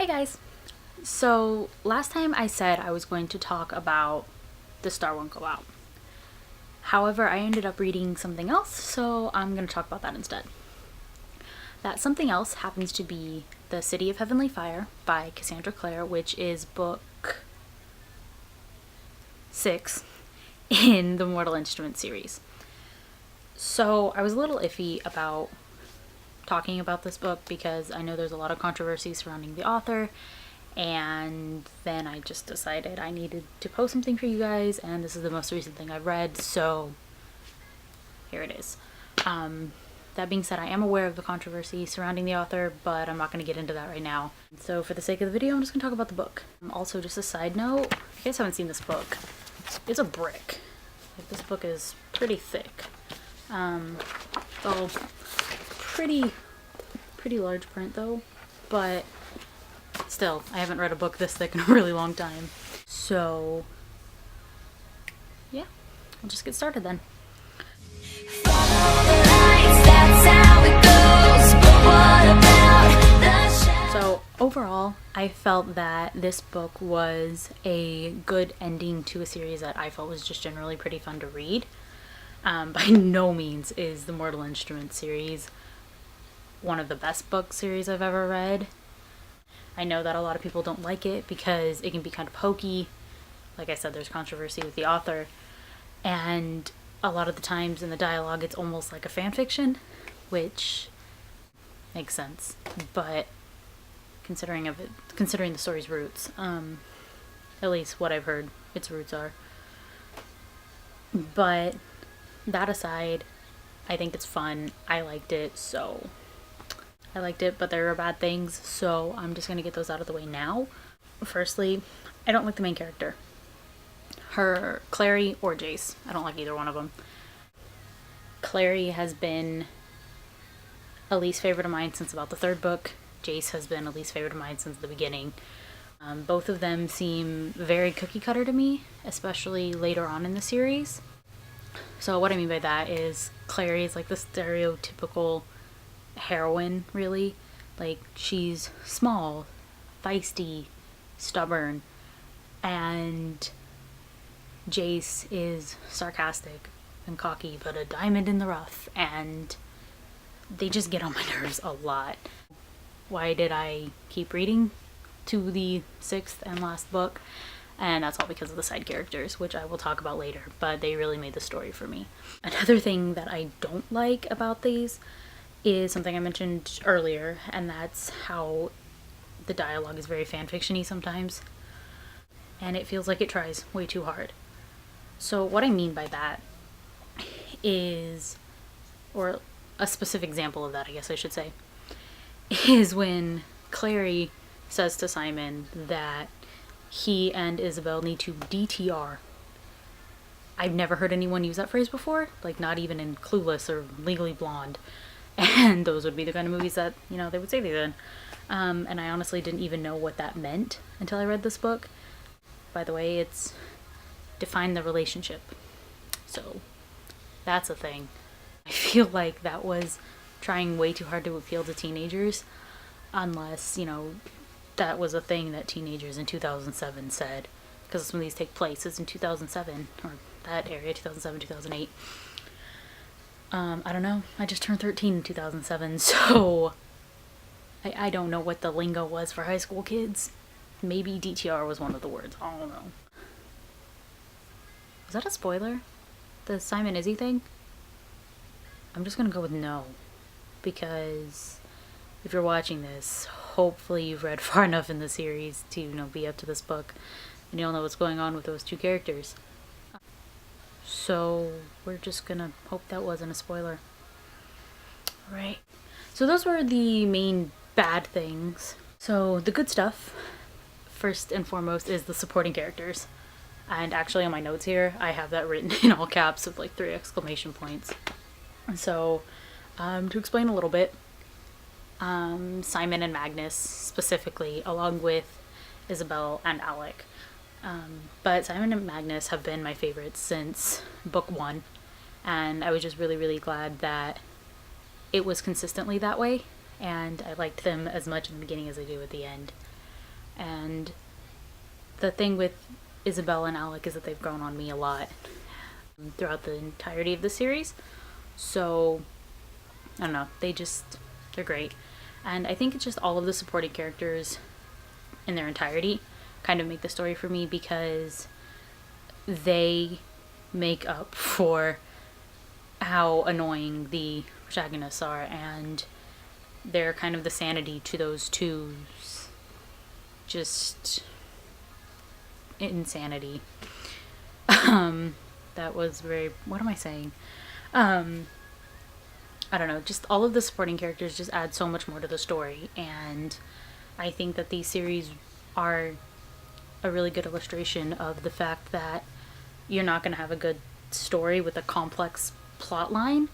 Hey guys! So last time I said I was going to talk about The Star Won't Go Out. However, I ended up reading something else, so I'm going to talk about that instead. That something else happens to be The City of Heavenly Fire by Cassandra Clare, which is book 6 in the Mortal Instruments series. So I was a little iffy about talking about this book because I know there's a lot of controversy surrounding the author, and then I just decided I needed to post something for you guys, and this is the most recent thing I've read, so here it is. That being said, I am aware of the controversy surrounding the author, but I'm not going to get into that right now. So for the sake of the video, I'm just going to talk about the book. Also, just a side note, if you guys haven't seen this book, it's a brick. Like, this book is pretty thick. So pretty large print though, but still, I haven't read a book this thick in a really long time. So yeah, we'll just get started then. So overall, I felt that this book was a good ending to a series that I felt was just generally pretty fun to read. By no means is the Mortal Instruments series one of the best book series I've ever read. I know that a lot of people don't like it because it can be kind of hokey. Like I said, there's controversy with the author, and a lot of the times in the dialogue it's almost like a fan fiction, which makes sense. But considering the story's roots, at least what I've heard its roots are. But that aside, I think it's fun. I liked it, but there are bad things, so I'm just gonna get those out of the way now. Firstly, I don't like the main character. Her, Clary or Jace. I don't like either one of them. Clary has been a least favorite of mine since about the third book. Jace has been a least favorite of mine since the beginning. Both of them seem very cookie cutter to me, especially later on in the series. So what I mean by that is Clary is like the stereotypical heroine, really. Like, she's small, feisty, stubborn, and Jace is sarcastic and cocky, but a diamond in the rough, and they just get on my nerves a lot. Why did I keep reading to the 6th and last book? And that's all because of the side characters, which I will talk about later, but they really made the story for me. Another thing that I don't like about these is something I mentioned earlier, and that's how the dialogue is very fanfiction-y sometimes, and it feels like it tries way too hard. So what I mean by that is, or a specific example of that, I guess I should say, is when Clary says to Simon that he and Isabel need to DTR. I've never heard anyone use that phrase before, like not even in Clueless or Legally Blonde. And those would be the kind of movies that, they would say they did. And I honestly didn't even know what that meant until I read this book. By the way, it's define the relationship. So that's a thing. I feel like that was trying way too hard to appeal to teenagers, unless, that was a thing that teenagers in 2007 said. Because that's when these take place, is in 2007, or that area, 2007, 2008. I don't know. I just turned 13 in 2007, so I don't know what the lingo was for high school kids. Maybe DTR was one of the words. I don't know. Was that a spoiler? The Simon Izzy thing? I'm just gonna go with no. Because if you're watching this, hopefully you've read far enough in the series to, be up to this book. And you'll know what's going on with those two characters. So we're just gonna hope that wasn't a spoiler. Alright. So those were the main bad things. So the good stuff, first and foremost, is the supporting characters. And actually on my notes here, I have that written in all caps with like 3 exclamation points. So, to explain a little bit, Simon and Magnus specifically, along with Isabel and Alec. But Simon and Magnus have been my favorites since book 1, and I was just really, really glad that it was consistently that way, and I liked them as much in the beginning as I do at the end. And the thing with Isabel and Alec is that they've grown on me a lot throughout the entirety of the series. So, I don't know, they're great. And I think it's just all of the supporting characters in their entirety kind of make the story for me, because they make up for how annoying the protagonists are, and they're kind of the sanity to those two's just insanity. That was very, what am I saying? I don't know, just all of the supporting characters just add so much more to the story, and I think that these series are a really good illustration of the fact that you're not going to have a good story with a complex plot line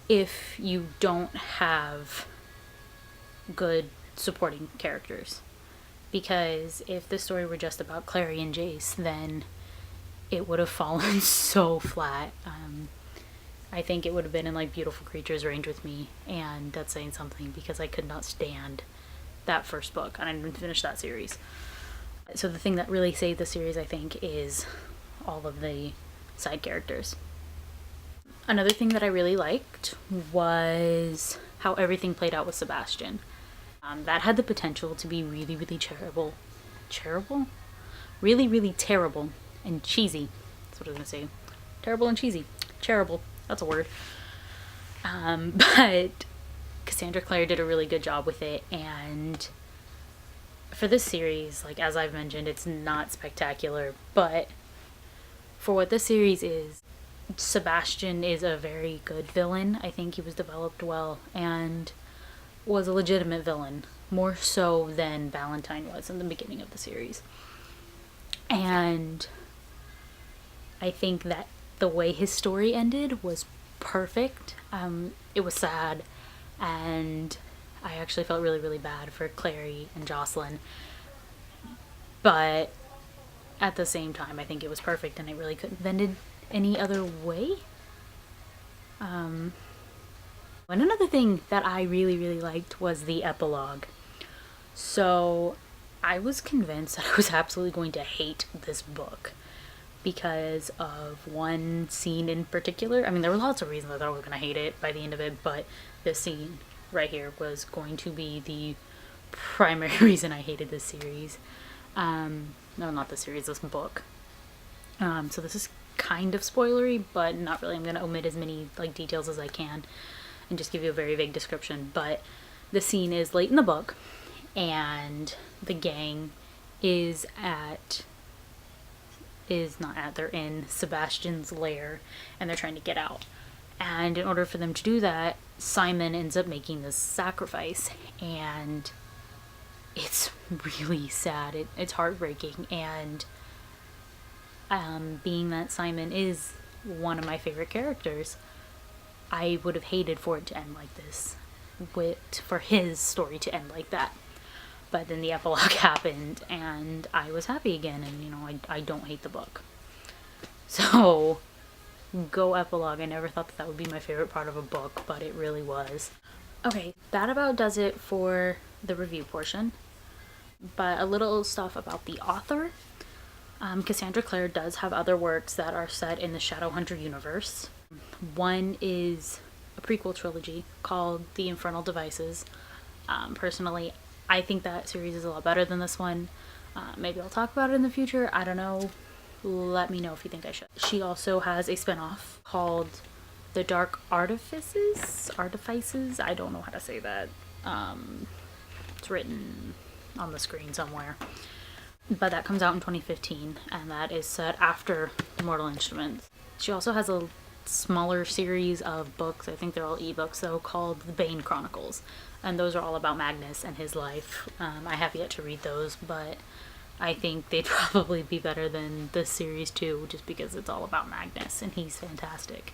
if you don't have good supporting characters. Because if the story were just about Clary and Jace, then it would have fallen so flat. I think it would have been in like Beautiful Creatures Range with Me, and that's saying something because I could not stand that first book, and I didn't finish that series. So the thing that really saved the series, I think, is all of the side characters. Another thing that I really liked was how everything played out with Sebastian. That had the potential to be really, really terrible. Terrible? Really, really terrible and cheesy. That's what I was going to say. Terrible and cheesy. Terrible. That's a word. But Cassandra Clare did a really good job with it, and for this series, like as I've mentioned, it's not spectacular, but for what this series is, Sebastian is a very good villain. I think he was developed well and was a legitimate villain, more so than Valentine was in the beginning of the series. And I think that the way his story ended was perfect. It was sad, and I actually felt really, really bad for Clary and Jocelyn. But at the same time, I think it was perfect, and I really couldn't have ended any other way. And another thing that I really, really liked was the epilogue. So I was convinced that I was absolutely going to hate this book because of one scene in particular. I mean, there were lots of reasons I thought I was going to hate it by the end of it, but this scene right here was going to be the primary reason I hated this series. No, not the series, this book. So this is kind of spoilery, but not really. I'm going to omit as many like details as I can and just give you a very vague description. But the scene is late in the book, and the gang they're in Sebastian's lair, and they're trying to get out. And in order for them to do that, Simon ends up making this sacrifice, and it's really sad. It's heartbreaking, and being that Simon is one of my favorite characters, I would have hated for it to end like this, for his story to end like that. But then the epilogue happened, and I was happy again, and I don't hate the book. So, go epilogue. I never thought that would be my favorite part of a book, but it really was. Okay, that about does it for the review portion. But a little stuff about the author. Cassandra Clare does have other works that are set in the Shadowhunter universe. One is a prequel trilogy called The Infernal Devices. Personally, I think that series is a lot better than this one. Maybe I'll talk about it in the future. I don't know. Let me know if you think I should. She also has a spinoff called The Dark Artifices? Artifices? I don't know how to say that. It's written on the screen somewhere. But that comes out in 2015, and that is set after Mortal Instruments. She also has a smaller series of books, I think they're all ebooks though, called The Bane Chronicles, and those are all about Magnus and his life. I have yet to read those, but I think they'd probably be better than this series too, just because it's all about Magnus, and he's fantastic.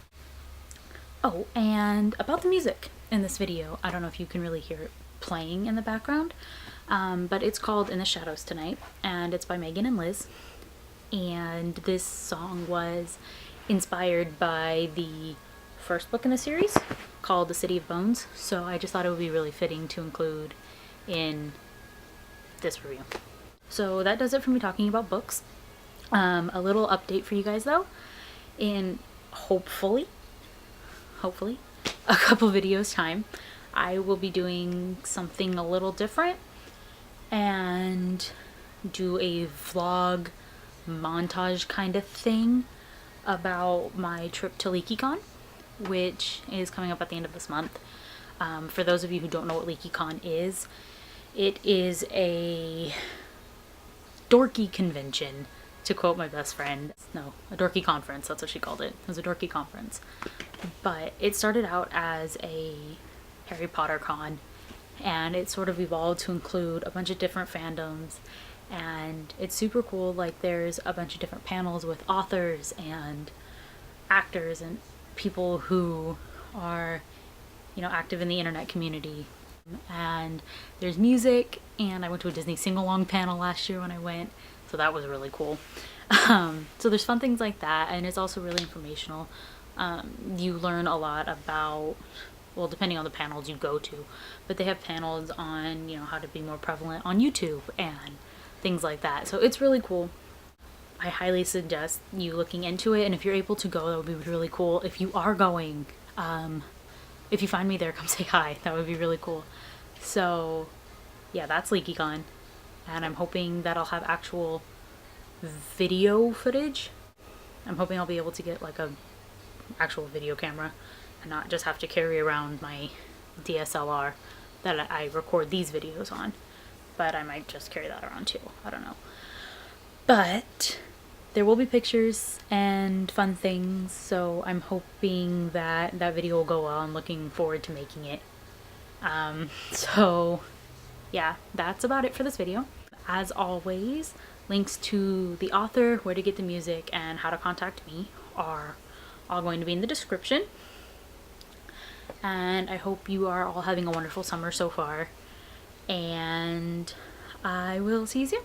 Oh, and about the music in this video, I don't know if you can really hear it playing in the background, but it's called In the Shadows Tonight, and it's by Megan and Liz, and this song was inspired by the first book in the series called The City of Bones, so I just thought it would be really fitting to include in this review. So that does it for me talking about books. A little update for you guys though, in hopefully a couple videos time, I will be doing something a little different and do a vlog montage kind of thing about my trip to LeakyCon, which is coming up at the end of this month. For those of you who don't know what LeakyCon is, it is a dorky convention, to quote my best friend. No, a dorky conference, that's what she called it. It was a dorky conference. But it started out as a Harry Potter con, and it sort of evolved to include a bunch of different fandoms, and it's super cool. Like, there's a bunch of different panels with authors and actors and people who are, you know, active in the internet community. And there's music, and I went to a Disney sing-along panel last year when I went, so that was really cool. So there's fun things like that, and it's also really informational. You learn a lot about, well, depending on the panels you go to, but they have panels on, you know, how to be more prevalent on YouTube and things like that. So it's really cool. I highly suggest you looking into it, and if you're able to go, that would be really cool. If you are going, if you find me there, come say hi. That would be really cool. So yeah, that's LeakyCon, and I'm hoping that I'll have actual video footage. I'm hoping I'll be able to get like a actual video camera and not just have to carry around my DSLR that I record these videos on. But I might just carry that around too. I don't know. But there will be pictures and fun things, so I'm hoping that that video will go well. I'm looking forward to making it. So yeah, that's about it for this video. As always, links to the author, where to get the music, and how to contact me are all going to be in the description. And I hope you are all having a wonderful summer so far, and I will see you soon.